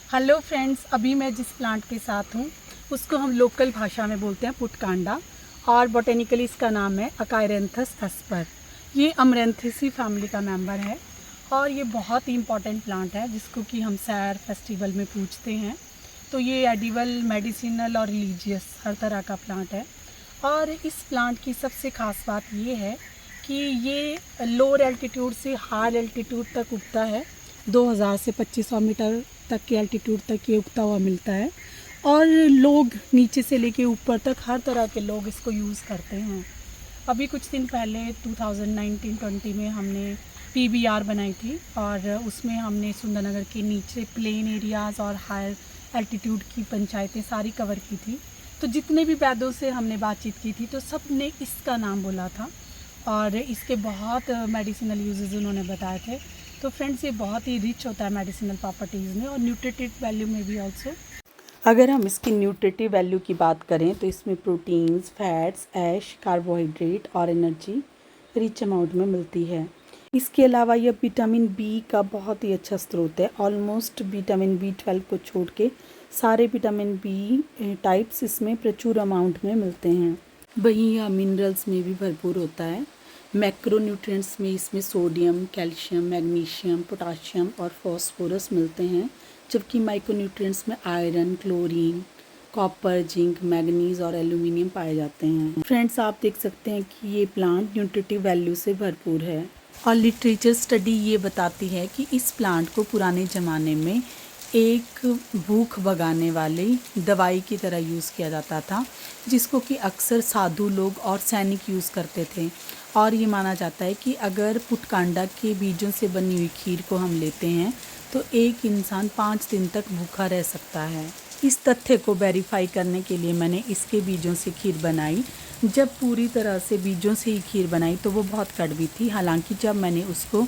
Hello friends, अभी मैं जिस प्लांट के साथ हूँ उसको हम लोकल भाषा में बोलते हैं पुटकांडा और बोटेनिकली इसका नाम है अकायरेंथस एस्पर। ये अमरेंथेसी फैमिली का मेंबर है और ये बहुत ही इम्पॉर्टेंट प्लांट है जिसको कि हम सैर फेस्टिवल में पूजते हैं। तो ये एडिबल, मेडिसिनल और रिलीजियस हर तरह का प्लांट है। और इस प्लांट की सबसे ख़ास बात ये है कि ये लोअर एल्टीट्यूड से हाई एल्टीट्यूड तक उगता है। 2000 से 2500 मीटर तक के एल्टीट्यूड तक ये उगता हुआ मिलता है और लोग नीचे से लेके ऊपर तक हर तरह के लोग इसको यूज़ करते हैं। अभी कुछ दिन पहले 2019-20 में हमने PBR बनाई थी और उसमें हमने सुंदरनगर के नीचे प्लेन एरियाज़ और हायर एल्टीट्यूड की पंचायतें सारी कवर की थी। तो जितने भी वैद्यों से हमने बातचीत की थी तो सब ने इसका नाम बोला था और इसके बहुत मेडिसिनल यूजेस उन्होंने बताए थे। तो फ्रेंड्स, ये बहुत ही रिच होता है मेडिसिनल प्रॉपर्टीज़ में और न्यूट्रिटिव वैल्यू में भी ऑल्सो। अगर हम इसकी न्यूट्रिटिव वैल्यू की बात करें तो इसमें प्रोटीन्स, फैट्स, ऐश, कार्बोहाइड्रेट और एनर्जी रिच अमाउंट में मिलती है। इसके अलावा यह विटामिन बी का बहुत ही अच्छा स्रोत है। ऑलमोस्ट विटामिन B12 को छोड़ के सारे विटामिन बी टाइप्स इसमें प्रचुर अमाउंट में मिलते हैं। वहीं यह मिनरल्स में भी भरपूर होता है। मैक्रोन्यूट्रिएंट्स में इसमें सोडियम, कैल्शियम, मैग्नीशियम, पोटाशियम और फॉस्फोरस मिलते हैं, जबकि माइक्रोन्यूट्रिएंट्स में iron, chlorine, copper, zinc, manganese और एल्यूमिनियम पाए जाते हैं। फ्रेंड्स, आप देख सकते हैं कि ये प्लांट न्यूट्रिटिव वैल्यू से भरपूर है और लिटरेचर स्टडी ये बताती है कि इस प्लांट को पुराने ज़माने में एक भूख भगाने वाली दवाई की तरह यूज़ किया जाता था, जिसको कि अक्सर साधु लोग और सैनिक यूज़ करते थे। और ये माना जाता है कि अगर पुटकांडा के बीजों से बनी हुई खीर को हम लेते हैं तो एक इंसान 5 दिन तक भूखा रह सकता है। इस तथ्य को वेरीफाई करने के लिए मैंने इसके बीजों से खीर बनाई। जब पूरी तरह से बीजों से ही खीर बनाई तो वो बहुत कड़वी थी, हालांकि जब मैंने उसको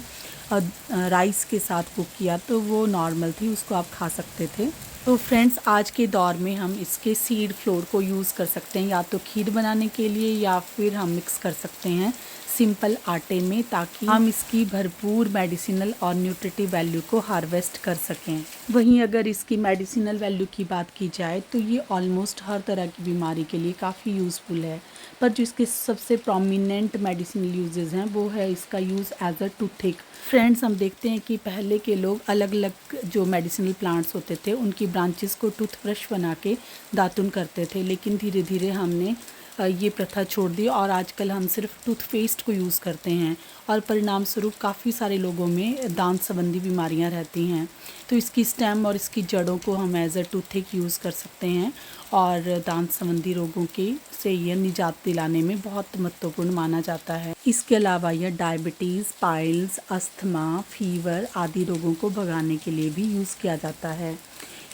राइस के साथ कुक किया तो वो नॉर्मल थी, उसको आप खा सकते थे। तो फ्रेंड्स, आज के दौर में हम इसके सीड फ्लोर को यूज़ कर सकते हैं या तो खीर बनाने के लिए या फिर हम मिक्स कर सकते हैं सिंपल आटे में, ताकि हम इसकी भरपूर मेडिसिनल और न्यूट्रिटिव वैल्यू को हार्वेस्ट कर सकें। वहीं अगर इसकी मेडिसिनल वैल्यू की बात की जाए तो ये ऑलमोस्ट हर तरह की बीमारी के लिए काफ़ी यूज़फुल है। पर जो इसके सबसे प्रोमिनेंट मेडिसिनल यूजेस हैं वो है इसका यूज़ एज अ टूथिक। फ्रेंड्स, हम देखते हैं कि पहले के लोग अलग अलग जो मेडिसिनल प्लांट्स होते थे उनकी ब्रांचेस को टूथब्रश बना के दातुन करते थे, लेकिन धीरे धीरे हमने ये प्रथा छोड़ दी और आजकल हम सिर्फ टूथपेस्ट को यूज़ करते हैं और परिणाम स्वरूप काफ़ी सारे लोगों में दांत संबंधी बीमारियां रहती हैं। तो इसकी स्टेम और इसकी जड़ों को हम एज अ टूथिक यूज़ कर सकते हैं और दांत संबंधी रोगों के से यह निजात दिलाने में बहुत महत्वपूर्ण माना जाता है। इसके अलावा यह डायबिटीज़, पाइल्स, अस्थमा, फीवर आदि रोगों को भगाने के लिए भी यूज़ किया जाता है।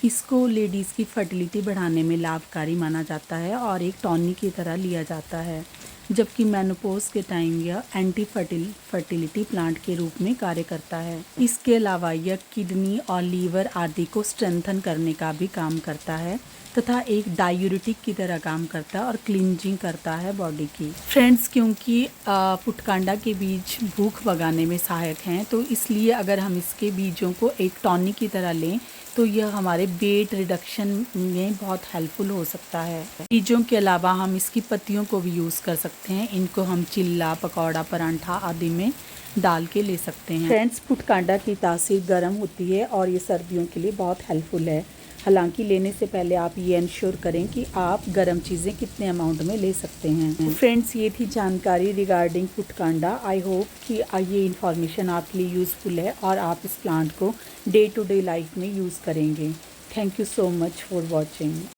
इसको लेडीज़ की फर्टिलिटी बढ़ाने में लाभकारी माना जाता है और एक टॉनिक की तरह लिया जाता है, जबकि मेनोपॉज के टाइम यह एंटी फर्टिलिटी प्लांट के रूप में कार्य करता है। इसके अलावा यह किडनी और लीवर आदि को स्ट्रेंथन करने का भी काम करता है तथा एक डायूरेटिक की तरह काम करता है और क्लींजिंग करता है बॉडी की। फ्रेंड्स, क्योंकि पुटकांडा के बीज भूख भगाने में सहायक हैं, तो इसलिए अगर हम इसके बीजों को एक टॉनिक की तरह लें तो यह हमारे वेट रिडक्शन में बहुत हेल्पफुल हो सकता है। बीजों के अलावा हम इसकी पत्तियों को भी यूज़ कर सकते हैं। इनको हम चिल्ला, पकौड़ा, परांठा आदि में डाल के ले सकते हैं। फ्रेंड्स, पुटकांडा की तासीर गर्म होती है और ये सर्दियों के लिए बहुत हेल्पफुल है। हालांकि लेने से पहले आप ये इंश्योर करें कि आप गर्म चीज़ें कितने अमाउंट में ले सकते हैं। फ्रेंड्स, ये थी जानकारी रिगार्डिंग पुटकांडा। आई होप कि ये इन्फॉर्मेशन आपके लिए यूज़फुल है और आप इस प्लांट को डे टू डे लाइफ में यूज़ करेंगे। Thank you so much for watching.